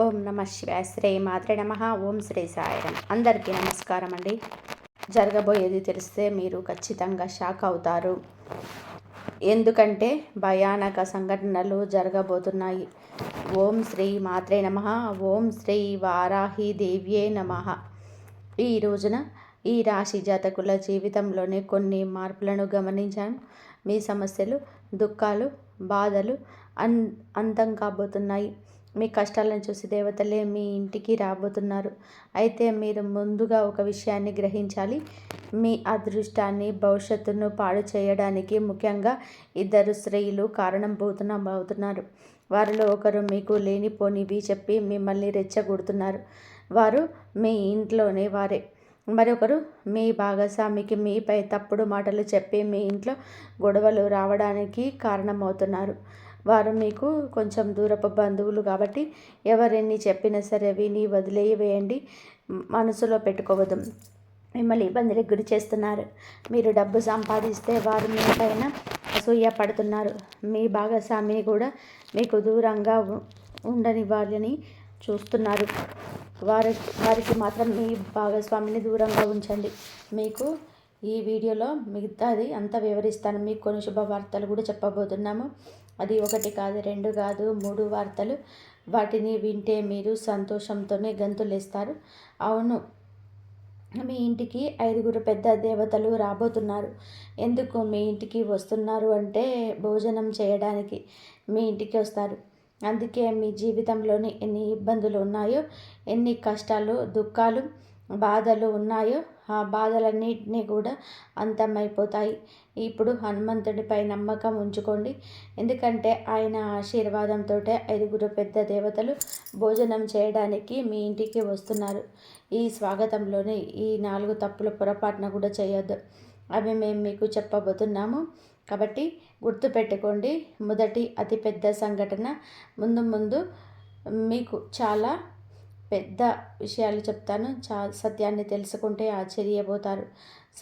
ఓం నమ శివాయ. శ్రీ మాత్రే నమ. ఓం శ్రీ సాయిరం. అందరికీ నమస్కారం అండి. జరగబోయేది తెలిస్తే మీరు ఖచ్చితంగా షాక్ అవుతారు. ఎందుకంటే భయానక సంఘటనలు జరగబోతున్నాయి. ఓం శ్రీ మాత్రే నమ. ఓం శ్రీ వారాహి దేవ్యే నమ. ఈ రోజున ఈ రాశి జాతకుల జీవితంలోనే కొన్ని మార్పులను గమనించాను. మీ సమస్యలు, దుఃఖాలు, బాధలు అంతం కాబోతున్నాయి. మీ కష్టాలను చూసి దేవతలే మీ ఇంటికి రాబోతున్నారు. అయితే మీరు ముందుగా ఒక విషయాన్ని గ్రహించాలి. మీ అదృష్టాన్ని, భవిష్యత్తును పాడు చేయడానికి ముఖ్యంగా ఇద్దరు స్త్రీలు అవుతున్నారు. వారిలో ఒకరు మీకు లేనిపోనివి చెప్పి మిమ్మల్ని రెచ్చగొడుతున్నారు. వారు మీ ఇంట్లోనే వారే. మరొకరు మీ భాగస్వామికి మీపై తప్పుడు మాటలు చెప్పి మీ ఇంట్లో గొడవలు రావడానికి కారణమవుతున్నారు. వారు మీకు కొంచెం దూరపు బంధువులు కాబట్టి ఎవరెన్ని చెప్పినా సరే విని వదిలేవేయండి. మనసులో పెట్టుకోవద్దు. మిమ్మల్ని ఇబ్బందులకు గురి చేస్తున్నారు. మీరు డబ్బు సంపాదిస్తే వారు మీ పైన అసూయ పడుతున్నారు. మీ భాగస్వామిని కూడా మీకు దూరంగా ఉండనివ్వాలని చూస్తున్నారు. వారికి మాత్రం మీ భాగస్వామిని దూరంగా ఉంచండి. మీకు ఈ వీడియోలో మిగతాది అంతా వివరిస్తాను. మీకు కొన్ని శుభవార్తలు కూడా చెప్పబోతున్నాము. అది 1 కాదు, 2 కాదు, 3 వార్తలు. వాటిని వింటే మీరు సంతోషంతోనే గంతులేస్తారు. అవును, మీ ఇంటికి 5 పెద్ద దేవతలు రాబోతున్నారు. ఎందుకు మీ ఇంటికి వస్తున్నారు అంటే భోజనం చేయడానికి మీ ఇంటికి వస్తారు. అందుకే మీ జీవితంలోని ఎన్ని ఇబ్బందులు ఉన్నాయో, ఎన్ని కష్టాలు, దుఃఖాలు, బాధలు ఉన్నాయో ఆ బాధలన్నింటినీ కూడా అంతమైపోతాయి. ఇప్పుడు హనుమంతుడిపై నమ్మకం ఉంచుకోండి. ఎందుకంటే ఆయన ఆశీర్వాదంతో 5 పెద్ద దేవతలు భోజనం చేయడానికి మీ ఇంటికి వస్తున్నారు. ఈ స్వాగతంలోనే ఈ 4 తప్పులు పొరపాటున కూడా చేయొద్దు. అవి మేము మీకు చెప్పబోతున్నాము. కాబట్టి గుర్తుపెట్టుకోండి. మొదటి అతిపెద్ద సంఘటన ముందు మీకు చాలా పెద్ద విషయాలు చెప్తాను. సత్యాన్ని తెలుసుకుంటే ఆశ్చర్యపోతారు.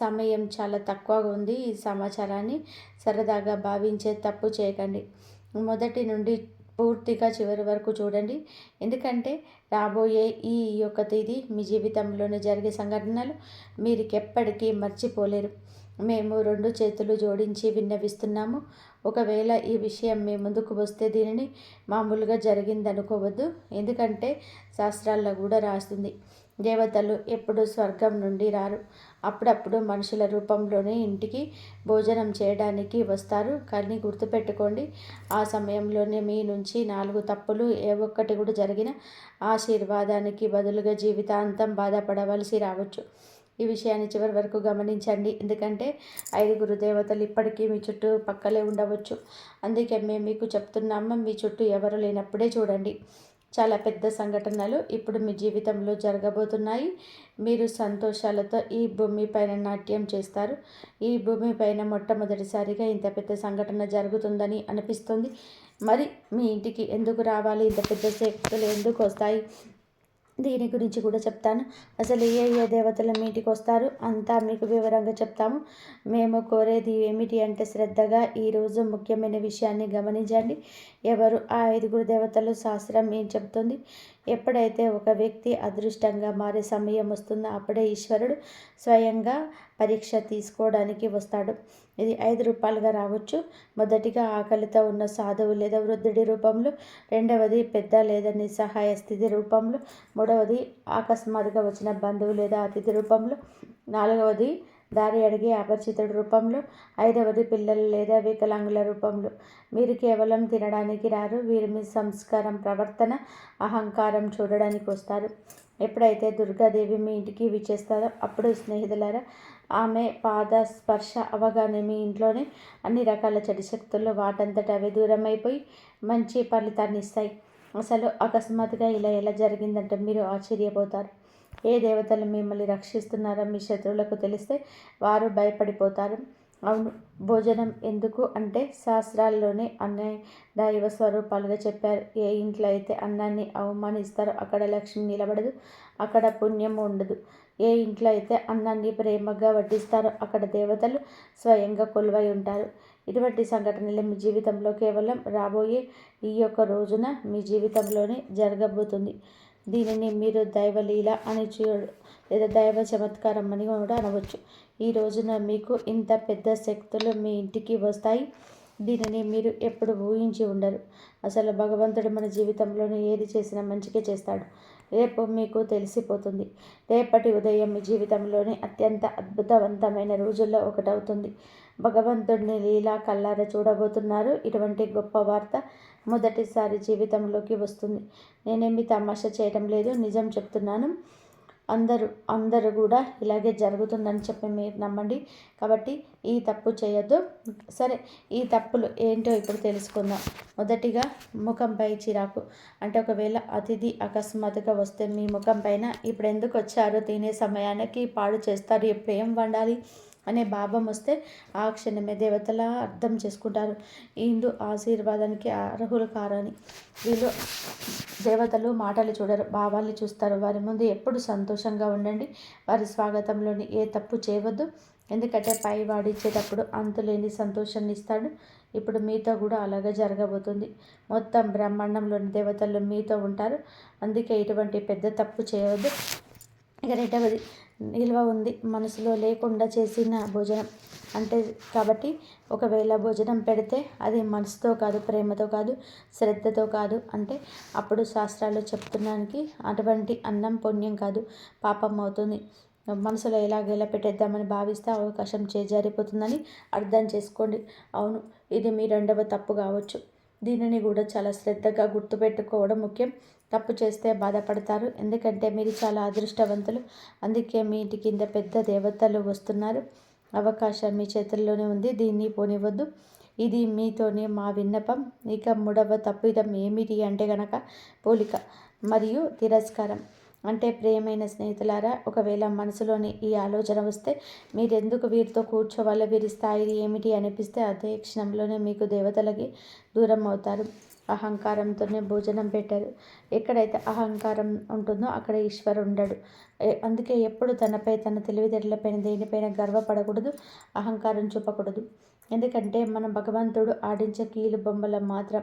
సమయం చాలా తక్కువగా ఉంది. ఈ సమాచారాన్ని సరదాగా భావించే తప్పు చేయకండి. మొదటి నుండి పూర్తిగా చివరి వరకు చూడండి. ఎందుకంటే రాబోయే ఈ యొక్క తేదీ మీ జీవితంలోనే జరిగే సంఘటనలు మీరుకెప్పటికీ మర్చిపోలేరు. మేము 2 చేతులు జోడించి విన్నవిస్తున్నాము. ఒకవేళ ఈ విషయం మీ ముందుకు వస్తే దీనిని మామూలుగా జరిగిందనుకోవద్దు. ఎందుకంటే శాస్త్రాల్లో కూడా రాస్తుంది, దేవతలు ఎప్పుడు స్వర్గం నుండి రారు. అప్పుడప్పుడు మనుషుల రూపంలోనే ఇంటికి భోజనం చేయడానికి వస్తారు. కానీ గుర్తుపెట్టుకోండి, ఆ సమయంలోనే మీ నుంచి 4 తప్పులు ఏ ఒక్కటి కూడా జరిగిన ఆశీర్వాదానికి బదులుగా జీవితాంతం బాధపడవలసి రావచ్చు. ఈ విషయాన్ని చివరి వరకు గమనించండి. ఎందుకంటే 5 దేవతలు ఇప్పటికీ మీ చుట్టూ పక్కలే ఉండవచ్చు. అందుకే మేము మీకు చెప్తున్నాము, మీ చుట్టూ ఎవరు లేనప్పుడే చూడండి. చాలా పెద్ద సంఘటనలు ఇప్పుడు మీ జీవితంలో జరగబోతున్నాయి. మీరు సంతోషాలతో ఈ భూమిపైన నాట్యం చేస్తారు. ఈ భూమిపైన మొట్టమొదటిసారిగా ఇంత పెద్ద సంఘటన జరుగుతుందని అనిపిస్తుంది. మరి మీ ఇంటికి ఎందుకు రావాలి? ఇంత పెద్ద శక్తులు ఎందుకు వస్తాయి? దీని గురించి కూడా చెప్తాను. అసలు ఏ దేవతలు మీ ఇంటికి వస్తారు అంతా మీకు వివరంగా చెప్తాము. మేము కోరేది ఏమిటి అంటే శ్రద్ధగా ఈరోజు ముఖ్యమైన విషయాన్ని గమనించండి. ఎవరు ఆ 5 దేవతలు? శాస్త్రం ఏం చెప్తుంది? ఎప్పుడైతే ఒక వ్యక్తి అదృష్టంగా మారే సమయం వస్తుందో అప్పుడే ఈశ్వరుడు స్వయంగా పరీక్ష తీసుకోవడానికి వస్తాడు. ఇది 5 రూపాలుగా రావచ్చు. మొదటిగా ఆకలితో ఉన్న సాధువు లేదా వృద్ధుడి రూపంలో, రెండవది పెద్ద లేదా నిస్సహాయ స్థితి రూపంలో, మూడవది అకస్మాత్తుగా వచ్చిన బంధువు లేదా అతిథి రూపంలో, నాలుగవది దారి అడిగే అపరిచితుడి రూపంలో, 5వది పిల్లలు లేదా వికలాంగుల రూపంలో. మీరు కేవలం తినడానికి రారు. వీరు మీ సంస్కారం, ప్రవర్తన, అహంకారం చూడడానికి వస్తారు. ఎప్పుడైతే దుర్గాదేవి మీ ఇంటికి విచ్చేస్తారో అప్పుడు స్నేహితులారా, ఆమె పాద స్పర్శ అవగానే మీ ఇంట్లోనే అన్ని రకాల చెడు శక్తులు వాటంతట అవి దూరమైపోయి మంచి ఫలితాన్ని ఇస్తాయి. అసలు అకస్మాత్తుగా ఇలా ఎలా జరిగిందంటే మీరు ఆశ్చర్యపోతారు. ఏ దేవతలు మిమ్మల్ని రక్షిస్తున్నారో మీ శత్రువులకు తెలిస్తే వారు భయపడిపోతారు. అవును, భోజనం ఎందుకు అంటే శాస్త్రాల్లోనే అన్ని దైవ స్వరూపాలుగా చెప్పారు. ఏ ఇంట్లో అయితే అన్నాన్ని అవమానిస్తారో అక్కడ లక్ష్మి నిలబడదు, అక్కడ పుణ్యం ఉండదు. ఏ ఇంట్లో అయితే అన్నాన్ని ప్రేమగా వడ్డిస్తారో అక్కడ దేవతలు స్వయంగా కొలువై ఉంటారు. ఇటువంటి సంఘటనలు మీ జీవితంలో కేవలం రాబోయే ఈ యొక్క రోజున మీ జీవితంలోనే జరగబోతుంది. దీనిని మీరు దైవలీల అని లేదా దైవ చమత్కారం అని కూడా అనవచ్చు. ఈ రోజున మీకు ఇంత పెద్ద శక్తులు మీ ఇంటికి వస్తాయి. దీనిని మీరు ఎప్పుడు ఊహించి ఉండరు. అసలు భగవంతుడు మన జీవితంలోనే ఏది చేసినా మంచిగా చేస్తాడు. రేపు మీకు తెలిసిపోతుంది. రేపటి ఉదయం మీ జీవితంలోనే అత్యంత అద్భుతవంతమైన రోజుల్లో ఒకటవుతుంది. భగవంతుడిని లీలా కల్లారా చూడబోతున్నారు. ఇటువంటి గొప్ప వార్త మొదటిసారి జీవితంలోకి వస్తుంది. నేనేమి తమాషా చేయటం లేదు, నిజం చెప్తున్నాను. అందరూ కూడా ఇలాగే జరుగుతుందని చెప్పి మీరు నమ్మండి. కాబట్టి ఈ తప్పు చేయొద్దు. సరే, ఈ తప్పులు ఏంటో ఇప్పుడు తెలుసుకుందాం. మొదటిగా ముఖంపై చిరాకు. అంటే ఒకవేళ అతిథి అకస్మాత్తుగా వస్తే మీ ముఖం పైన ఇప్పుడు ఎందుకు వచ్చారో, తినే సమయానికి పాడు చేస్తారు, ఇప్పుడు ఏం వండాలి అనే భావం వస్తే ఆ క్షణమే దేవతలా అర్థం చేసుకుంటారు. ఈ హిందూ ఆశీర్వాదానికి అర్హులు కారని. వీళ్ళు దేవతలు మాటలు చూడరు, భావాల్ని చూస్తారు. వారి ముందు ఎప్పుడు సంతోషంగా ఉండండి. వారి స్వాగతంలోని ఏ తప్పు చేయవద్దు. ఎందుకంటే పై వాడిచ్చేటప్పుడు అంతులేని సంతోషాన్ని ఇస్తాడు. ఇప్పుడు మీతో కూడా అలాగే జరగబోతుంది. మొత్తం బ్రహ్మాండంలోని దేవతలు మీతో ఉంటారు. అందుకే ఇటువంటి పెద్ద తప్పు చేయవద్దు. ఇక రెండవది, నిల్వ ఉంది మనసులో లేకుండా చేసిన భోజనం. అంటే కాబట్టి ఒకవేళ భోజనం పెడితే అది మనసుతో కాదు, ప్రేమతో కాదు, శ్రద్ధతో కాదు అంటే అప్పుడు శాస్త్రాలు చెప్తున్నానికి అటువంటి అన్నం పుణ్యం కాదు, పాపం అవుతుంది. మనసులో ఎలాగైనా పెట్టేద్దామని భావిస్తే అవకాశం చేజారిపోతుందని అర్థం చేసుకోండి. అవును, ఇది మీ రెండవ తప్పు కావచ్చు. దీనిని కూడా చాలా శ్రద్ధగా గుర్తుపెట్టుకోవడం ముఖ్యం. తప్పు చేస్తే బాధపడతారు, ఎందుకంటే మీరు చాలా అదృష్టవంతులు. అందుకే మీ ఇంటి కింద పెద్ద దేవతలు వస్తున్నారు. అవకాశం మీ చేతుల్లోనే ఉంది, దీన్ని పోనివ్వద్దు. ఇది మీతోనే మా విన్నపం. ఇక మూడవ తప్పిదం ఏమిటి అంటే గనక పోలిక మరియు తిరస్కారం. అంటే ప్రియమైన స్నేహితులారా, ఒకవేళ మనసులోని ఈ ఆలోచన వస్తే మీరెందుకు వీరితో కూర్చోవాలో, వీరి స్థాయి ఏమిటి అనిపిస్తే అదే క్షణంలోనే మీకు దేవతలకి దూరం అవుతారు. అహంకారంతోనే భోజనం పెట్టారు. ఎక్కడైతే అహంకారం ఉంటుందో అక్కడ ఈశ్వరు ఉండడు. అందుకే ఎప్పుడు తనపై, తన తెలివితేటలపైన, దేనిపైన గర్వపడకూడదు, అహంకారం చూపకూడదు. ఎందుకంటే మనం భగవంతుడు ఆడించే కీలు బొమ్మల మాత్రం.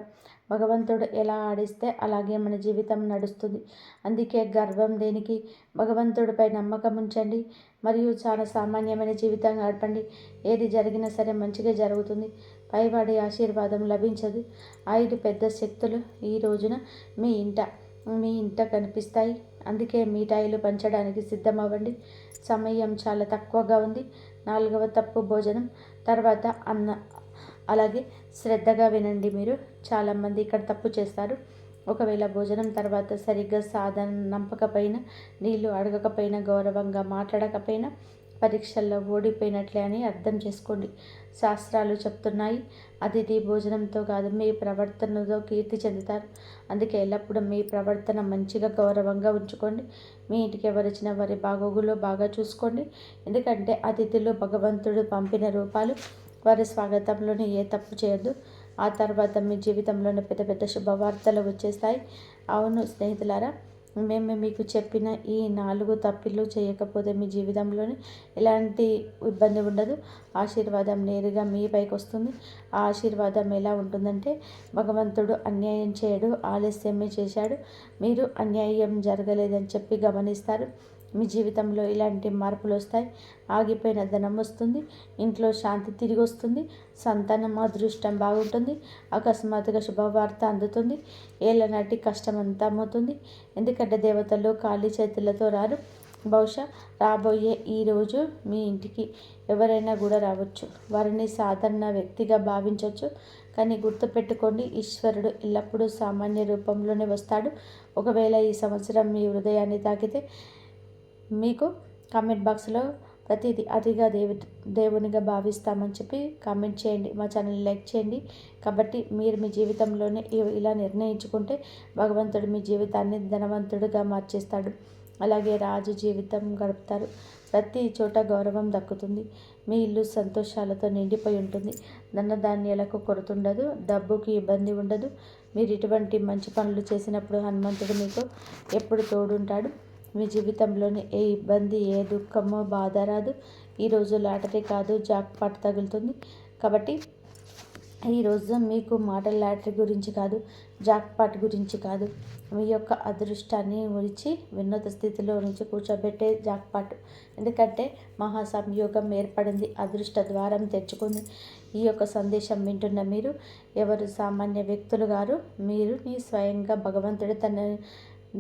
భగవంతుడు ఎలా ఆడిస్తే అలాగే మన జీవితం నడుస్తుంది. అందుకే గర్వం దేనికి? భగవంతుడిపై నమ్మకం ఉంచండి మరియు చాలా సామాన్యమైన జీవితం గడపండి. ఏది జరిగినా సరే మంచిగా జరుగుతుంది. పైవాడి ఆశీర్వాదం లభించదు. 5 పెద్ద శక్తులు ఈ రోజున మీ ఇంట కనిపిస్తాయి. అందుకే మిఠాయిలు పంచడానికి సిద్ధమవ్వండి. సమయం చాలా తక్కువగా ఉంది. 4వ తప్పు భోజనం తర్వాత అలాగే శ్రద్ధగా వినండి. మీరు చాలామంది ఇక్కడ తప్పు చేస్తారు. ఒకవేళ భోజనం తర్వాత సరిగ్గా సాధన నంపకపోయినా, నీళ్లు అడగకపోయినా, గౌరవంగా మాట్లాడకపోయినా పరీక్షల్లో ఓడిపోయినట్లే అని అర్థం చేసుకోండి. శాస్త్రాలు చెప్తున్నాయి, అతిథి భోజనంతో కాదు మీ ప్రవర్తనతో కీర్తి చెందుతారు. అందుకే ఎల్లప్పుడూ మీ ప్రవర్తన మంచిగా, గౌరవంగా ఉంచుకోండి. మీ ఇంటికి ఎవరిచ్చినా వారి బాగోగులు బాగా చూసుకోండి. ఎందుకంటే అతిథులు భగవంతుడు పంపిన రూపాలు. వారి స్వాగతంలోనే ఏ తప్పు చేయొద్దు. ఆ తర్వాత మీ జీవితంలోనే పెద్ద పెద్ద శుభవార్తలు వచ్చేస్తాయి. అవును స్నేహితులారా, మేము మీకు చెప్పిన ఈ 4 తప్పులు చేయకపోతే మీ జీవితంలోని ఎలాంటి ఇబ్బంది ఉండదు. ఆశీర్వాదం నేరుగా మీ పైకి వస్తుంది. ఆ ఆశీర్వాదం ఎలా ఉంటుందంటే, భగవంతుడు అన్యాయం చేయడు, ఆలస్యమే చేశాడు. మీరు అన్యాయం జరగలేదని చెప్పి గమనిస్తారు. మీ జీవితంలో ఇలాంటి మార్పులు వస్తాయి. ఆగిపోయిన ధనం వస్తుంది. ఇంట్లో శాంతి తిరిగి వస్తుంది. సంతానం అదృష్టం బాగుంటుంది. అకస్మాత్తుగా శుభవార్త అందుతుంది. ఏళ్ళనాటి కష్టం అంతా అమ్ముతుంది. ఎందుకంటే దేవతలు ఖాళీ చేతులతో రారు. బహుశా రాబోయే ఈరోజు మీ ఇంటికి ఎవరైనా కూడా రావచ్చు. వారిని సాధారణ వ్యక్తిగా భావించవచ్చు. కానీ గుర్తుపెట్టుకోండి, ఈశ్వరుడు ఎల్లప్పుడూ సామాన్య రూపంలోనే వస్తాడు. ఒకవేళ ఈ సంవత్సరం మీ హృదయాన్ని తాకితే మీకు కామెంట్ బాక్స్లో ప్రతిదీ అతిగా దేవునిగా భావిస్తామని చెప్పి కామెంట్ చేయండి. మా ఛానల్ని లైక్ చేయండి. కాబట్టి మీరు మీ జీవితంలోనే ఇలా నిర్ణయించుకుంటే భగవంతుడు మీ జీవితాన్ని ధనవంతుడిగా మార్చేస్తాడు. అలాగే రాజు జీవితం గడుపుతారు. ప్రతి చోట గౌరవం దక్కుతుంది. మీ ఇల్లు సంతోషాలతో నిండిపోయి ఉంటుంది. ధనధాన్యాలకు కొరతుండదు. డబ్బుకి ఇబ్బంది ఉండదు. మీరు ఇటువంటి మంచి పనులు చేసినప్పుడు హనుమంతుడు మీకు ఎప్పుడు తోడుంటాడు. మీ జీవితంలోని ఏ ఇబ్బంది, ఏ దుఃఖమో, బాధ రాదు. ఈరోజు లాటరీ కాదు, జాక్పాట్ తగులుతుంది. కాబట్టి ఈరోజు మీకు మాటల లాటరీ గురించి కాదు, జాక్పాట్ గురించి కాదు, మీ యొక్క అదృష్టాన్ని ఉరిచి వినూత స్థితిలో నుంచి కూర్చోబెట్టే జాక్పాట్. ఎందుకంటే మహాసంయోగం ఏర్పడింది, అదృష్ట ద్వారం తెచ్చుకుంది. ఈ యొక్క సందేశం వింటున్న మీరు ఎవరు సామాన్య వ్యక్తులు గారు, మీరు మీ స్వయంగా భగవంతుడు తన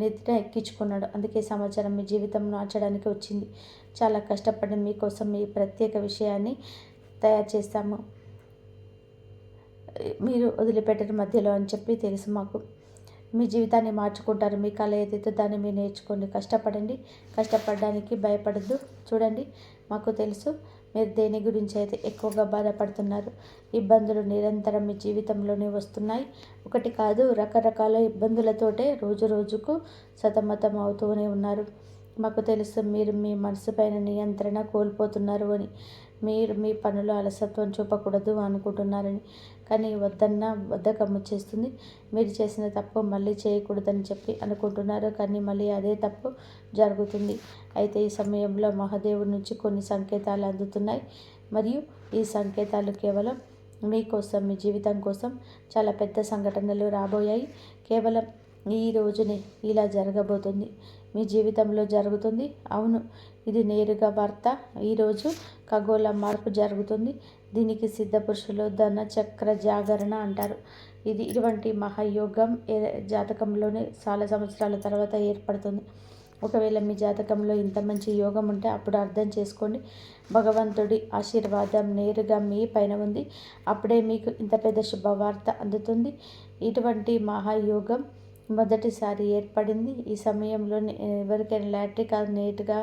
నెత్తిన ఎక్కించుకున్నాడు. అందుకే సమాచారం మీ జీవితం మార్చడానికి వచ్చింది. చాలా కష్టపడి మీకోసం ఈ ప్రత్యేక విషయాన్ని తయారు చేస్తాము. మీరు వదిలిపెట్టడం మధ్యలో అని చెప్పి తెలుసు మాకు. మీ జీవితాన్ని మార్చుకుంటారు. మీ కళ ఏదైతే దాన్ని మీరు నేర్చుకోండి. కష్టపడండి, కష్టపడడానికి భయపడద్దు. చూడండి, మాకు తెలుసు మీరు దేని గురించి అయితే ఎక్కువగా బాధపడుతున్నారు. ఇబ్బందులు నిరంతరం మీ జీవితంలోనే వస్తున్నాయి. ఒకటి కాదు, రకరకాల ఇబ్బందులతోటే రోజు రోజుకు సతమతం అవుతూనే ఉన్నారు. మాకు తెలుసు మీరు మీ మనసు పైన నియంత్రణ కోల్పోతున్నారు అని. మీరు మీ పనులు అలసత్వం చూపకూడదు అనుకుంటున్నారని. కానీ వద్దన్న బద్ధకం వచ్చేస్తుంది. మీరు చేసిన తప్పు మళ్ళీ చేయకూడదని చెప్పి అనుకుంటున్నారు, కానీ మళ్ళీ అదే తప్పు జరుగుతుంది. అయితే ఈ సమయంలో మహాదేవుడి నుంచి కొన్ని సంకేతాలు అందుతున్నాయి. మరియు ఈ సంకేతాలు కేవలం మీకోసం, మీ జీవితం కోసం చాలా పెద్ద సంఘటనలు రాబోయాయి. కేవలం ఈ రోజునే ఇలా జరగబోతుంది, మీ జీవితంలో జరుగుతుంది. అవును, ఇది నేరుగా వార్త. ఈరోజు ఖగోళ మార్పు జరుగుతుంది. దీనికి సిద్ధపురుషులు ధన చక్ర జాగరణ అంటారు. ఇటువంటి మహాయోగం జాతకంలోనే చాలా సంవత్సరాల తర్వాత ఏర్పడుతుంది. ఒకవేళ మీ జాతకంలో ఇంత మంచి యోగం ఉంటే అప్పుడు అర్థం చేసుకోండి, భగవంతుడి ఆశీర్వాదం నేరుగా మీ పైన ఉంది. అప్పుడే మీకు ఇంత పెద్ద శుభవార్త అందుతుంది. ఇటువంటి మహాయోగం మొదటిసారి ఏర్పడింది. ఈ సమయంలో ఎవరికైనా లాటరీ కాదు, నేటుగా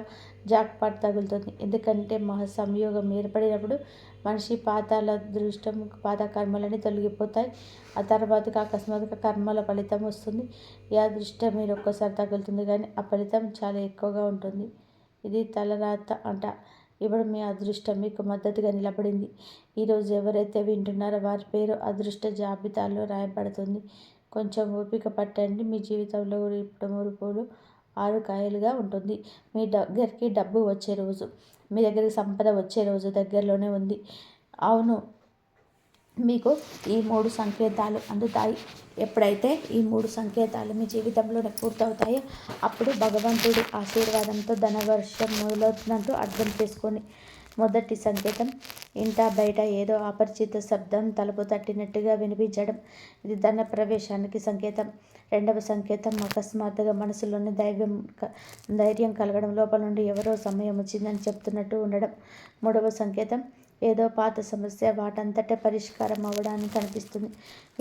జాక్పాట్ తగులుతుంది. ఎందుకంటే మహాసంయోగం ఏర్పడినప్పుడు మనిషి పాతాల దృష్టం, పాత కర్మలని తొలగిపోతాయి. ఆ తర్వాతకి అకస్మాత్తుగా కర్మల ఫలితం వస్తుంది. ఈ అదృష్టం మీరు ఒక్కసారి తగులుతుంది, కానీ ఆ ఫలితం చాలా ఎక్కువగా ఉంటుంది. ఇది తలరాత అంట. ఇప్పుడు మీ అదృష్టం మీకు మద్దతుగా నిలబడింది. ఈరోజు ఎవరైతే వింటున్నారో వారి పేరు అదృష్ట జాబితాలో రాయబడుతుంది. కొంచెం ఓపిక పట్టండి. మీ జీవితంలో ఇప్పుడు మురుపులు 6 కాయలుగా ఉంటుంది. మీ దగ్గరికి డబ్బు వచ్చే రోజు, మీ దగ్గరికి సంపద వచ్చే రోజు దగ్గరలోనే ఉంది. అవును, మీకు ఈ 3 సంకేతాలు అందుతాయి. ఎప్పుడైతే ఈ 3 సంకేతాలు మీ జీవితంలోనే పూర్తవుతాయో అప్పుడు భగవంతుడి ఆశీర్వాదంతో ధనవర్షం మొదలవుతున్నట్టు అర్థం చేసుకొని. మొదటి సంకేతం, ఇంట బయట ఏదో అపరిచిత శబ్దం తలుపు తట్టినట్టుగా వినిపించడం. ఇది ధన ప్రవేశానికి సంకేతం. రెండవ సంకేతం, అకస్మాత్తుగా మనసులోని ధైర్యం కలగడం, లోపల నుండి ఎవరో సమయం వచ్చిందని చెప్తున్నట్టు ఉండడం. మూడవ సంకేతం, ఏదో పాత సమస్య వాటంతటే పరిష్కారం అవ్వడానికి కనిపిస్తుంది.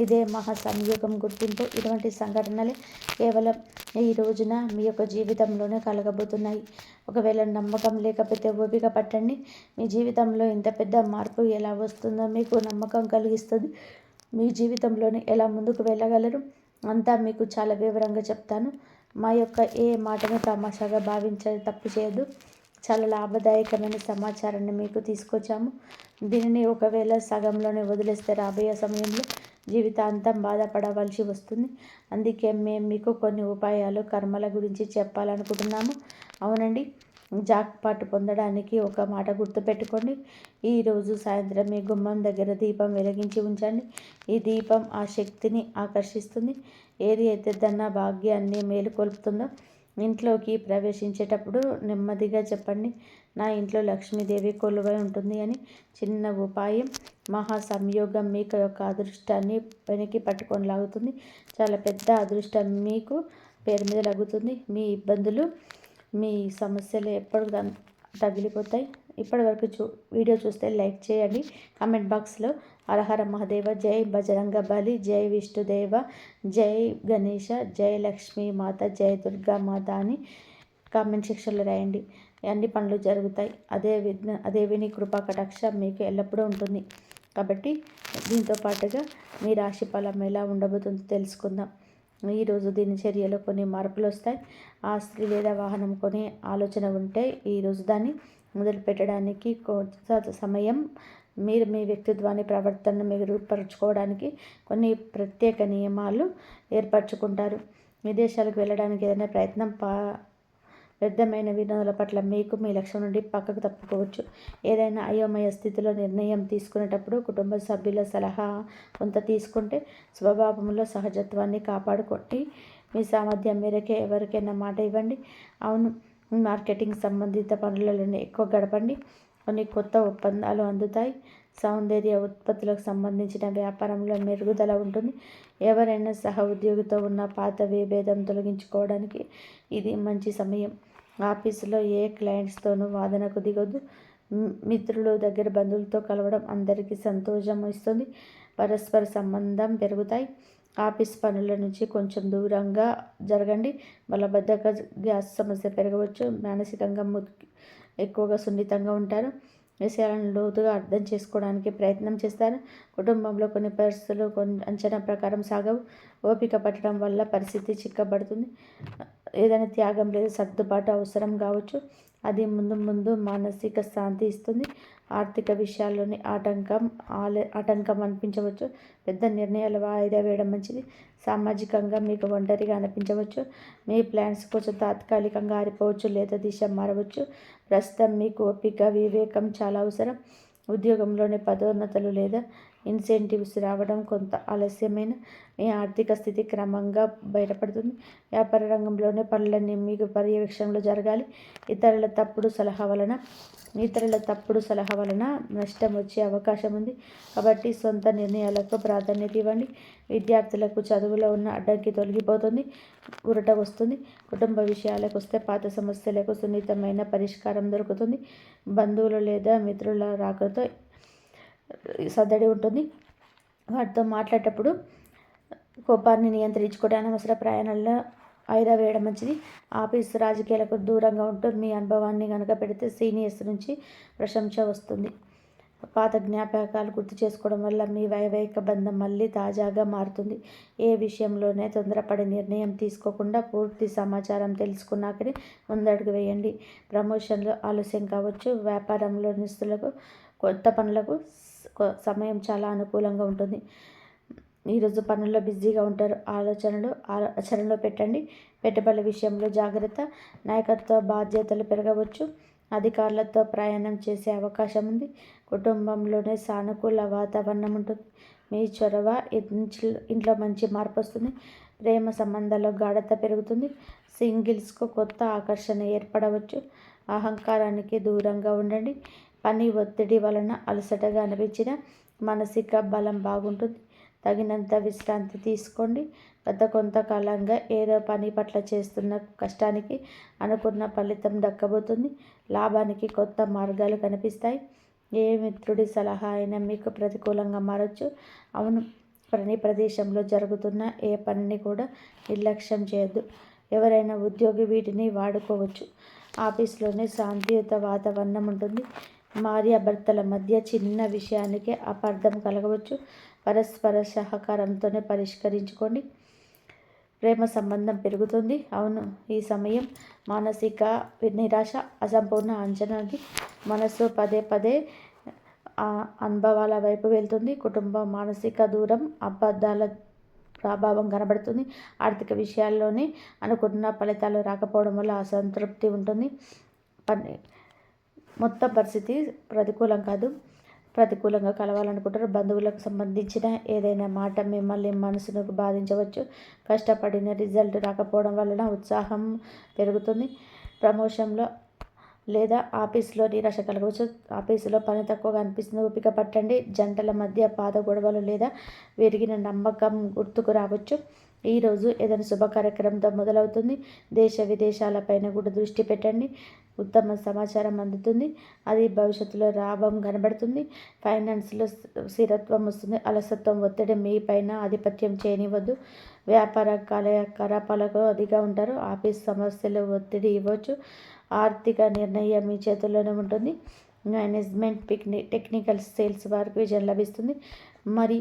ఇదే మహాసంయోగం గుర్తింపు. ఇటువంటి సంఘటనలే కేవలం ఈ రోజున మీ యొక్క జీవితంలోనే కలగబోతున్నాయి. ఒకవేళ నమ్మకం లేకపోతే ఓపిక పట్టండి. మీ జీవితంలో ఇంత పెద్ద మార్పు ఎలా వస్తుందో మీకు నమ్మకం కలిగిస్తుంది. మీ జీవితంలోనే ఎలా ముందుకు వెళ్ళగలరు అంతా మీకు చాలా వివరంగా చెప్తాను. మా యొక్క ఏ మాటను తమాషాగా భావించే తప్పు చేయొద్దు. చాలా లాభదాయకమైన సమాచారాన్ని మీకు తీసుకొచ్చాము. దీనిని ఒకవేళ సగంలోనే వదిలేస్తే రాబోయే సమయంలో జీవితాంతం బాధపడవలసి వస్తుంది. అందుకే మేము మీకు కొన్ని ఉపాయాలు, కర్మల గురించి చెప్పాలనుకుంటున్నాము. అవునండి, జాక్పాట్ పొందడానికి ఒక మాట గుర్తుపెట్టుకోండి. ఈరోజు సాయంత్రం మీ గుమ్మం దగ్గర దీపం వెలిగించి ఉంచండి. ఈ దీపం ఆ శక్తిని ఆకర్షిస్తుంది. ఏది అయితే ధన భాగ్యాన్ని మేలుకొల్పుతుందో ఇంట్లోకి ప్రవేశించేటప్పుడు నెమ్మదిగా చెప్పండి, నా ఇంట్లో లక్ష్మీదేవి కొలువై ఉంటుంది అని. చిన్న ఉపాయం మహాసంయోగం మీకు యొక్క అదృష్టాన్ని వెనక్కి పట్టుకొని లాగుతుంది. చాలా పెద్ద అదృష్టం మీకు పేరు మీద లాగుతుంది. మీ ఇబ్బందులు, మీ సమస్యలు ఎప్పుడు తగిలిపోతాయి. ఇప్పటి వరకు వీడియో చూస్తే లైక్ చేయండి. కామెంట్ బాక్స్లో హరహర మహాదేవ, జై బజరంగ బలి, జై విష్ణుదేవ, జై గణేష, జై లక్ష్మీ మాత, జై దుర్గా మాత అని కామెంట్ సెక్షన్లో రాయండి. అన్ని పనులు జరుగుతాయి. అదే విని కృపా కటాక్ష మీకు ఎల్లప్పుడూ ఉంటుంది. కాబట్టి దీంతో పాటుగా మీ రాశి ఫలం ఎలా ఉండబోతుందో తెలుసుకుందాం. ఈరోజు దినచర్యలో కొన్ని మార్పులు వస్తాయి. ఆస్తి లేదా వాహనం కొనే ఆలోచన ఉంటే ఈరోజు దాన్ని మొదలుపెట్టడానికి సమయం. మీరు మీ వ్యక్తిత్వాన్ని, ప్రవర్తనను మెరుగుపరుచుకోవడానికి కొన్ని ప్రత్యేక నియమాలు ఏర్పరచుకుంటారు. విదేశాలకు వెళ్ళడానికి ఏదైనా ప్రయత్నం వ్యర్థమైన వినోదాల పట్ల మీకు మీ లక్ష్యం నుండి పక్కకు తప్పుకోవచ్చు. ఏదైనా అయోమయ స్థితిలో నిర్ణయం తీసుకునేటప్పుడు కుటుంబ సభ్యుల సలహా కొంత తీసుకుంటే స్వభావంలో సహజత్వాన్ని కాపాడుకోండి. మీ సామర్థ్యం మేరకే ఎవరికైనా మాట ఇవ్వండి. అవును, మార్కెటింగ్ సంబంధిత పనులలోనే ఎక్కువ గడపండి. కొన్ని కొత్త ఒప్పందాలు అందుతాయి. సౌందర్య ఉత్పత్తులకు సంబంధించిన వ్యాపారంలో మెరుగుదల ఉంటుంది. ఎవరైనా సహ ఉద్యోగితో ఉన్న పాత విభేదం తొలగించుకోవడానికి ఇది మంచి సమయం. ఆఫీసులో ఏ క్లయింట్స్తోనూ వాదనకు దిగొద్దు. మిత్రులు, దగ్గర బంధువులతో కలవడం అందరికీ సంతోషం ఇస్తుంది. పరస్పర సంబంధం పెరుగుతాయి. ఆఫీస్ పనుల నుంచి కొంచెం దూరంగా జరగండి. మలబద్ధక, గ్యాస్ సమస్య పెరగవచ్చు. మానసికంగా ఎక్కువగా సున్నితంగా ఉంటారు. విషయాలను లోతుగా అర్థం చేసుకోవడానికి ప్రయత్నం చేస్తారు. కుటుంబంలో కొన్ని పరిస్థితులు అంచనా ప్రకారం సాగవు. ఓపిక పట్టడం వల్ల పరిస్థితి చిక్కబడుతుంది. ఏదైనా త్యాగం లేదా సర్దుబాటు అవసరం కావచ్చు. అది ముందు మానసిక శాంతి ఇస్తుంది. ఆర్థిక విషయాల్లోని ఆటంకం అనిపించవచ్చు. పెద్ద నిర్ణయాలు వాయిదా వేయడం మంచిది. సామాజికంగా మీకు ఒంటరిగా అనిపించవచ్చు. మీ ప్లాన్స్ కొంచెం తాత్కాలికంగా ఆరిపోవచ్చు లేదా దిశ మారవచ్చు. ప్రస్తుతం మీకు ఓపిక, వివేకం చాలా అవసరం. ఉద్యోగంలోని పదోన్నతులు లేదా ఇన్సెంటివ్స్ రావడం కొంత ఆలస్యమైన మీ ఆర్థిక స్థితి క్రమంగా బయటపడుతుంది. వ్యాపార రంగంలోని పనులన్నీ మీకు పర్యవేక్షణలో జరగాలి. ఇతరుల తప్పుడు సలహా వలన నష్టం వచ్చే అవకాశం ఉంది. కాబట్టి సొంత నిర్ణయాలకు ప్రాధాన్యత ఇవ్వండి. విద్యార్థులకు చదువులో ఉన్న అడ్డంకి తొలగిపోతుంది. ఊరట వస్తుంది. కుటుంబ విషయాలకు వస్తే పాత సమస్యలకు సున్నితమైన పరిష్కారం దొరుకుతుంది. బంధువులు లేదా మిత్రుల రాకతో సద్దడి ఉంటుంది. వాటితో మాట్లాడేటప్పుడు కోపాన్ని నియంత్రించుకుంటే అనవసర ప్రయాణాల్లో వాయిదా వేయడం మంచిది. ఆఫీస్ రాజకీయాలకు దూరంగా ఉంటూ మీ అనుభవాన్ని కనుక పెడితే సీనియర్స్ నుంచి ప్రశంస వస్తుంది. పాత జ్ఞాపకాలు గుర్తు చేసుకోవడం వల్ల మీ వైవాహిక బంధం మళ్ళీ తాజాగా మారుతుంది. ఏ విషయంలోనే తొందరపడి నిర్ణయం తీసుకోకుండా పూర్తి సమాచారం తెలుసుకున్నాకనే ముందడుగు వేయండి. ప్రమోషన్లు ఆలస్యం కావచ్చు. వ్యాపారంలో నిస్తులకు కొత్త పనులకు సమయం చాలా అనుకూలంగా ఉంటుంది. ఈరోజు పనుల్లో బిజీగా ఉంటారు. ఆచరణలో పెట్టండి. పెట్టుబడుల విషయంలో జాగ్రత్త. నాయకత్వ బాధ్యతలు పెరగవచ్చు. అధికారులతో ప్రయాణం చేసే అవకాశం ఉంది. కుటుంబంలోనే సానుకూల వాతావరణం ఉంటుంది. మీ చొరవ ఇంట్లో మంచి మార్పు వస్తుంది. ప్రేమ సంబంధాల్లో గాఢత పెరుగుతుంది. సింగిల్స్కు కొత్త ఆకర్షణ ఏర్పడవచ్చు. అహంకారానికి దూరంగా ఉండండి. పని ఒత్తిడి వలన అలసటగా అనిపించిన మానసిక బలం బాగుంటుంది. తగినంత విశ్రాంతి తీసుకోండి. గత కొంతకాలంగా ఏదో పని పట్ల చేస్తున్న కష్టానికి అనుకున్న ఫలితం దక్కబోతుంది. లాభానికి కొత్త మార్గాలు కనిపిస్తాయి. ఏ మిత్రుడి సలహా అయినా మీకు ప్రతికూలంగా మారచ్చు. అవును, పని ప్రదేశంలో జరుగుతున్న ఏ పనిని కూడా నిర్లక్ష్యం చేయొద్దు. ఎవరైనా ఉద్యోగి వీటిని వాడుకోవచ్చు. ఆఫీస్లోనే శాంతియుత వాతావరణం ఉంటుంది. భార్యాభర్తల మధ్య చిన్న విషయానికి అపార్థం కలగవచ్చు. పరస్పర సహకారంతోనే పరిష్కరించుకోండి. ప్రేమ సంబంధం పెరుగుతుంది. అవును, ఈ సమయం మానసిక నిరాశ, అసంపూర్ణ అంచనాకి మనసు పదే అనుభవాల వైపు వెళ్తుంది. కుటుంబం మానసిక దూరం, అబద్ధాల ప్రభావం కనబడుతుంది. ఆర్థిక విషయాల్లోనే అనుకున్న ఫలితాలు రాకపోవడం వల్ల అసంతృప్తి ఉంటుంది. మొత్తం పరిస్థితి ప్రతికూలం కాదు. ప్రతికూలంగా కలవాలనుకుంటారు. బంధువులకు సంబంధించిన ఏదైనా మాట మిమ్మల్ని మనసును బాధించవచ్చు. కష్టపడిన రిజల్ట్ రాకపోవడం వలన ఉత్సాహం పెరుగుతుంది. ప్రమోషన్లో లేదా ఆఫీసులో నిరాశ కలగవచ్చు. ఆఫీసులో పని తక్కువగా అనిపిస్తుంది. ఓపిక పట్టండి. జంటల మధ్య పాత గొడవలు లేదా విరిగిన నమ్మకం గుర్తుకు రావచ్చు. ఈరోజు ఏదైనా శుభ కార్యక్రమంతో మొదలవుతుంది. దేశ విదేశాలపైన కూడా దృష్టి పెట్టండి. ఉత్తమ సమాచారం అందుతుంది. అది భవిష్యత్తులో లాభం కనబడుతుంది. ఫైనాన్స్లో స్థిరత్వం వస్తుంది. అలసత్వం, ఒత్తిడి మీ పైన ఆధిపత్యం చేయనివ్వద్దు. వ్యాపార కార్యకలాపాలకు అదిగా ఉంటారు. ఆఫీస్ సమస్యలు ఒత్తిడి ఇవ్వచ్చు. ఆర్థిక నిర్ణయం మీ చేతుల్లోనే ఉంటుంది. మేనేజ్మెంట్, టెక్నికల్, సేల్స్ వారికి విజయం లభిస్తుంది. మరి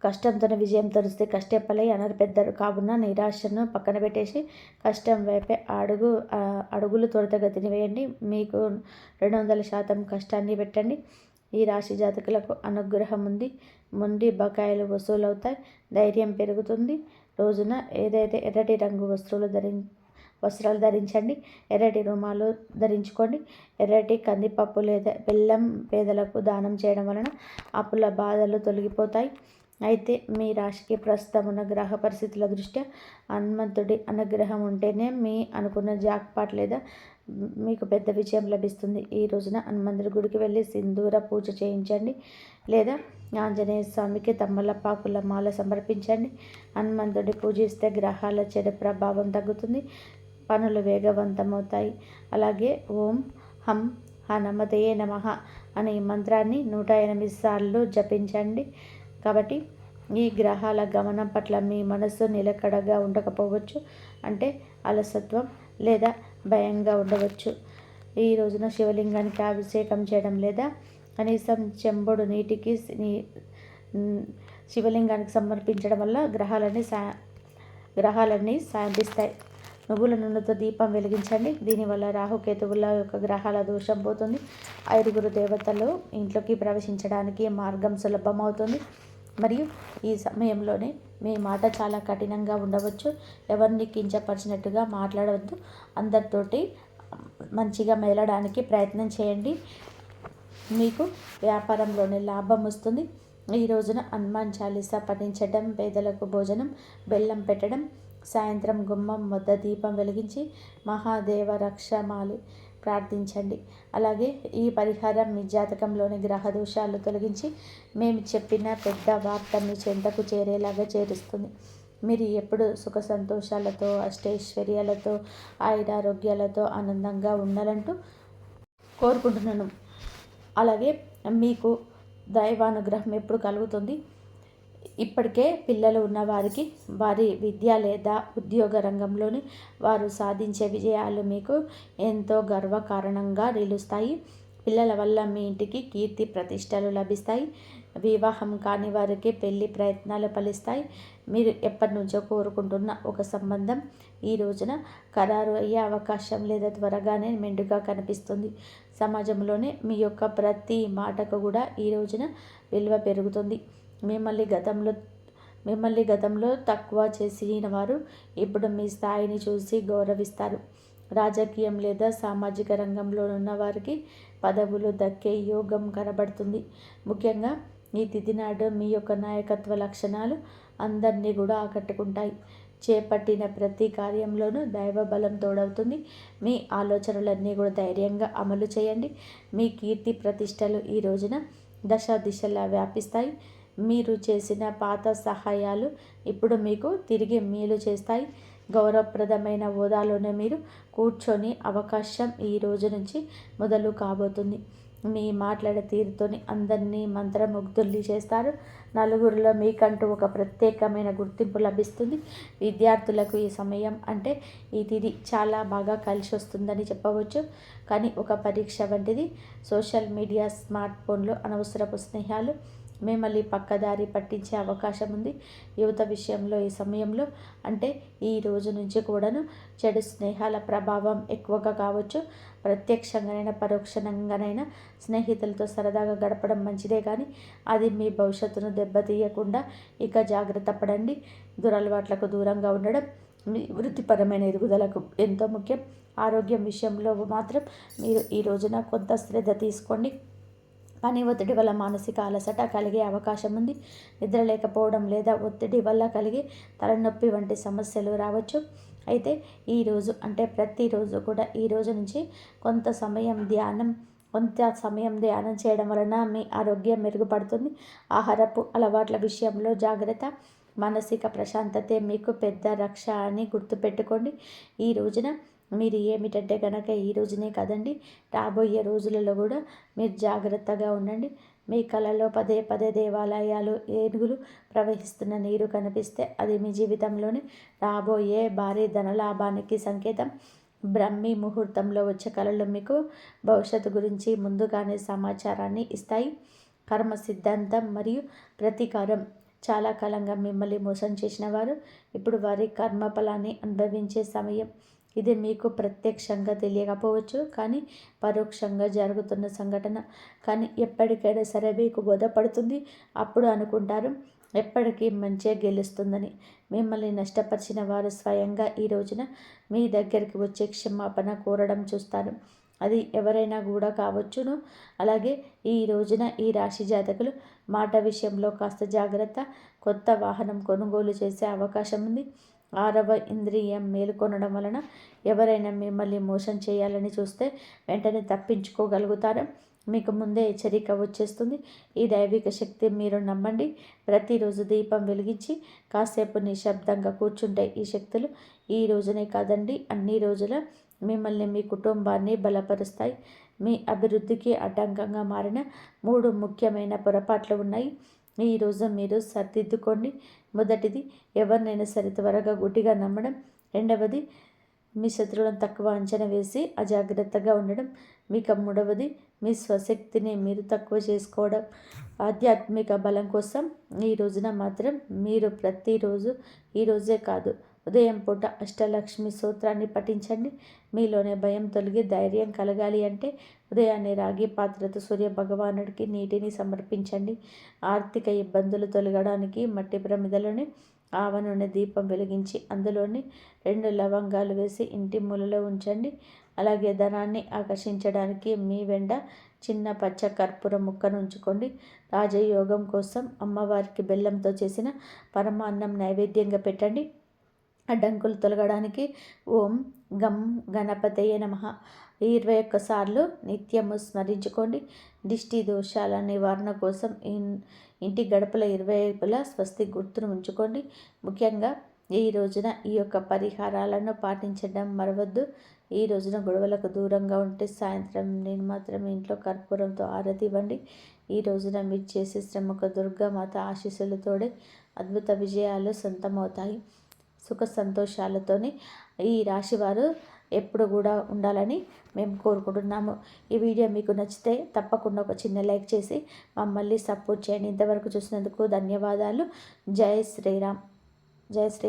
కష్టంతోనే విజయం తరుస్తే కష్టపలై అన్నారు పెద్దలు. కావున నిరాశను పక్కన పెట్టేసి కష్టం వైపే అడుగులు త్వరితగతిని వేయండి. మీకు 200% కష్టాన్ని పెట్టండి. ఈ రాశి జాతకులకు అనుగ్రహం ఉంది. మొండి బకాయిలు వసూలవుతాయి. ధైర్యం పెరుగుతుంది. రోజున ఏదైతే ఎర్రటి రంగు వస్తువులు వస్త్రాలు ధరించండి, ఎర్రటి రుమాలు ధరించుకోండి. ఎర్రటి కందిపప్పు లేదా బెల్లం పేదలకు దానం చేయడం వలన అప్పుల బాధలు తొలగిపోతాయి. అయితే మీ రాశికి ప్రస్తుతం ఉన్న గ్రహ పరిస్థితుల దృష్ట్యా హనుమంతుడి అనుగ్రహం ఉంటేనే మీ అనుకున్న జాక్పాట్ లేదా మీకు పెద్ద విజయం లభిస్తుంది. ఈ రోజున హనుమంతుడి గుడికి వెళ్ళి సింధూర పూజ చేయించండి లేదా ఆంజనేయ స్వామికి తమ్మలపాకుల మాల సమర్పించండి. హనుమంతుడి పూజిస్తే గ్రహాల చెడు ప్రభావం తగ్గుతుంది, పనులు వేగవంతమవుతాయి. అలాగే ఓం హం హనుమతయే నమః అనే మంత్రాన్ని 108 సార్లు జపించండి. కాబట్టి ఈ గ్రహాల గమనం పట్ల మీ మనసు నిలకడగా ఉండకపోవచ్చు, అంటే అలసత్వం లేదా భయంగా ఉండవచ్చు. ఈ రోజున శివలింగానికి అభిషేకం చేయడం లేదా కనీసం చెంబుడు నీటికి శివలింగానికి సమర్పించడం వల్ల గ్రహాలన్నీ శాంతిస్తాయి. నువ్వుల నూనెతో దీపం వెలిగించండి. దీనివల్ల రాహుకేతువుల యొక్క గ్రహాల దోషం పోతుంది. 5 దేవతలు ఇంట్లోకి ప్రవేశించడానికి మార్గం సులభమవుతుంది. మరియు ఈ సమయంలోనే మీ మాట చాలా కఠినంగా ఉండవచ్చు. ఎవరిని కించపరిచినట్టుగా మాట్లాడవద్దు. అందరితోటి మంచిగా మెదలడానికి ప్రయత్నం చేయండి. మీకు వ్యాపారంలోనే లాభం వస్తుంది. ఈ రోజున హనుమాన్ చాలీసా పఠించడం, పేదలకు భోజనం, బెల్లం పెట్టడం, సాయంత్రం గుమ్మం వద్ద దీపం వెలిగించి మహాదేవ రక్షమాలి ప్రార్థించండి. అలాగే ఈ పరిహారం మీ జాతకంలోని గ్రహ దోషాలు తొలగించి మేము చెప్పిన పెద్ద వార్త మీ చెంతకు చేరేలాగా చేరుస్తుంది. మీరు ఎప్పుడు సుఖ సంతోషాలతో, అష్టైశ్వర్యాలతో, ఆయురారోగ్యాలతో ఆనందంగా ఉండాలంటూ కోరుకుంటున్నాను. అలాగే మీకు దైవానుగ్రహం ఎప్పుడు కలుగుతుంది. ఇప్పటికే పిల్లలు ఉన్నవారికి వారి విద్య లేదా ఉద్యోగ రంగంలోని వారు సాధించే విజయాలు మీకు ఎంతో గర్వకారణంగా నిలుస్తాయి. పిల్లల వల్ల మీ ఇంటికి కీర్తి ప్రతిష్టలు లభిస్తాయి. వివాహం కాని వారికి పెళ్లి ప్రయత్నాలు ఫలిస్తాయి. మీరు ఎప్పటి నుంచో కోరుకుంటున్న ఒక సంబంధం ఈ రోజున ఖరారు అయ్యే అవకాశం లేదా త్వరగానే మెండుగా కనిపిస్తుంది. సమాజంలోనే మీ యొక్క ప్రతి మాటకు కూడా ఈ రోజున విలువ పెరుగుతుంది. మిమ్మల్ని గతంలో తక్కువ చేసిన వారు ఇప్పుడు మీ స్థాయిని చూసి గౌరవిస్తారు. రాజకీయం లేదా సామాజిక రంగంలో ఉన్న వారికి పదవులు దక్కే యోగం కనబడుతుంది. ముఖ్యంగా ఈ తిథి నాడు మీ యొక్క నాయకత్వ లక్షణాలు అందరినీ కూడా ఆకట్టుకుంటాయి. చేపట్టిన ప్రతి కార్యంలోనూ దైవ బలం తోడవుతుంది. మీ ఆలోచనలన్నీ కూడా ధైర్యంగా అమలు చేయండి. మీ కీర్తి ప్రతిష్టలు ఈ రోజున దశ దిశలా వ్యాపిస్తాయి. మీరు చేసిన పాత సహాయాలు ఇప్పుడు మీకు తిరిగి మేలు చేస్తాయి. గౌరవప్రదమైన హోదాలోనే మీరు కూర్చొని అవకాశం ఈ రోజు నుంచి మొదలు కాబోతుంది. మీ మాట్లాడే తీరుతోని అందరినీ మంత్రముగ్ధుల్ని చేస్తారు. నలుగురిలో మీకంటూ ఒక ప్రత్యేకమైన గుర్తింపు లభిస్తుంది. విద్యార్థులకు ఈ సమయం అంటే ఈ తిథి చాలా బాగా కలిసి వస్తుందని చెప్పవచ్చు. కానీ ఒక పరీక్ష వంటిది. సోషల్ మీడియా, స్మార్ట్ ఫోన్లు, అనవసరపు స్నేహాలు మిమ్మల్ని పక్కదారి పట్టించే అవకాశం ఉంది. యువత విషయంలో ఈ సమయంలో అంటే ఈ రోజు నుంచి కూడాను చెడు స్నేహాల ప్రభావం ఎక్కువగా కావచ్చు. ప్రత్యక్షంగానైనా పరోక్షంగానైనా స్నేహితులతో సరదాగా గడపడం మంచిదే, కానీ అది మీ భవిష్యత్తును దెబ్బతీయకుండా ఇక జాగ్రత్త పడండి. దురలవాట్లకు దూరంగా ఉండడం మీ వృత్తిపరమైన ఎదుగుదలకు ఎంతో ముఖ్యం. ఆరోగ్యం విషయంలో మాత్రం మీరు ఈ రోజున కొంత శ్రద్ధ తీసుకోండి. పని ఒత్తిడి వల్ల మానసిక అలసట కలిగే అవకాశం ఉంది. నిద్ర లేకపోవడం లేదా ఒత్తిడి వల్ల కలిగే తలనొప్పి వంటి సమస్యలు రావచ్చు. అయితే ఈరోజు అంటే ప్రతిరోజు కూడా ఈ రోజు నుంచి కొంత సమయం ధ్యానం చేయడం వలన మీ ఆరోగ్యం మెరుగుపడుతుంది. ఆహారపు అలవాట్ల విషయంలో జాగ్రత్త. మానసిక ప్రశాంతతే మీకు పెద్ద రక్ష అని గుర్తుపెట్టుకోండి. ఈ రోజున మీరు ఏమిటంటే కనుక ఈ రోజునే కదండి, రాబోయే రోజులలో కూడా మీరు జాగ్రత్తగా ఉండండి. మీ కళలో పదే పదే దేవాలయాలు, ఏనుగులు ప్రవహిస్తున్న నీరు కనిపిస్తే అది మీ జీవితంలోని రాబోయే భారీ ధనలాభానికి సంకేతం. బ్రహ్మీ ముహూర్తంలో వచ్చే కళలు మీకు భవిష్యత్తు గురించి ముందుగానే సమాచారాన్ని ఇస్తాయి. కర్మ సిద్ధాంతం మరియు ప్రతీకారం. చాలా కాలంగా మిమ్మల్ని మోసం చేసిన వారు ఇప్పుడు వారి కర్మఫలాన్ని అనుభవించే సమయం. ఇది మీకు ప్రత్యక్షంగా తెలియకపోవచ్చు, కానీ పరోక్షంగా జరుగుతున్న సంఘటన. కానీ ఎప్పటికైనా సరే మీకు బోధపడుతుంది. అప్పుడు అనుకుంటారు, ఎప్పటికీ మంచిగా గెలుస్తుందని. మిమ్మల్ని నష్టపరిచిన వారు స్వయంగా ఈ రోజున మీ దగ్గరికి వచ్చే క్షమాపణ కోరడం చూస్తారు. అది ఎవరైనా కూడా కావచ్చును. అలాగే ఈ రోజున ఈ రాశి జాతకులు మాట విషయంలో కాస్త జాగ్రత్త. కొత్త వాహనం కొనుగోలు చేసే అవకాశం ఉంది. 6వ ఇంద్రియం మేలుకొనడం వలన ఎవరైనా మిమ్మల్ని మోసం చేయాలని చూస్తే వెంటనే తప్పించుకోగలుగుతారు. మీకు ముందే హెచ్చరిక వచ్చేస్తుంది. ఈ దైవిక శక్తి మీరు నమ్మండి. ప్రతిరోజు దీపం వెలిగించి కాసేపు నిశ్శబ్దంగా కూర్చుంటే ఈ శక్తులు ఈ రోజునే కాదండి, అన్ని రోజుల మిమ్మల్ని, మీ కుటుంబాన్ని బలపరుస్తాయి. మీ అభివృద్ధికి అడ్డంకంగా మారిన 3 ముఖ్యమైన పొరపాట్లు ఉన్నాయి. ఈరోజు మీరు సరిదిద్దుకోండి. మొదటిది, ఎవరినైనా సరే త్వరగా గుడ్డిగా నమ్మడం. రెండవది, మీ శత్రువులను తక్కువ అంచనా వేసి అజాగ్రత్తగా ఉండడం. మీకు మూడవది, మీ స్వశక్తిని మీరు తక్కువ చేసుకోవడం. ఆధ్యాత్మిక బలం కోసం ఈ రోజున మాత్రం మీరు ప్రతిరోజు, ఈరోజే కాదు, ఉదయం పూట అష్టలక్ష్మి స్తోత్రాన్ని పఠించండి. మీలోనే భయం తొలగి ధైర్యం కలగాలి అంటే ఉదయాన్నే రాగి పాత్రతో సూర్య భగవానుడికి నీటిని సమర్పించండి. ఆర్థిక ఇబ్బందులు తొలగడానికి మట్టి ప్రమిదలోనే ఆవ నూనె దీపం వెలిగించి అందులోని 2 లవంగాలు వేసి ఇంటి మూలలో ఉంచండి. అలాగే ధనాన్ని ఆకర్షించడానికి మీ వెంట చిన్న పచ్చ కర్పూర ముక్కను ఉంచుకోండి. రాజయోగం కోసం అమ్మవారికి బెల్లంతో చేసిన పరమాన్నం నైవేద్యంగా పెట్టండి. అడ్డంకులు తొలగడానికి ఓం గం గణపతయ నమః 21 సార్లు నిత్యము స్మరించుకోండి. దిష్టి దోషాల నివారణ కోసం ఇంటి గడపల 20 వైపులా స్వస్తి గుర్తును ఉంచుకోండి. ముఖ్యంగా ఈ రోజున ఈ యొక్క పరిహారాలను పాటించడం మరవద్దు. ఈ రోజున గొడవలకు దూరంగా ఉంటే సాయంత్రం నేను మాత్రం ఇంట్లో కర్పూరంతో ఆరతి ఇవ్వండి. ఈ రోజున మీరు చేసే శ్రమకు దుర్గామాత ఆశీస్సులతోడే అద్భుత విజయాలు సొంతమవుతాయి. సుఖ సంతోషాలతోని ఈ రాశివారు ఎప్పుడు కూడా ఉండాలని మేము కోరుకుంటున్నాము. ఈ వీడియో మీకు నచ్చితే తప్పకుండా ఒక చిన్న లైక్ చేసి మమ్మల్ని సపోర్ట్ చేయండి. ఇంతవరకు చూసినందుకు ధన్యవాదాలు. జై శ్రీరామ్. జై శ్రీ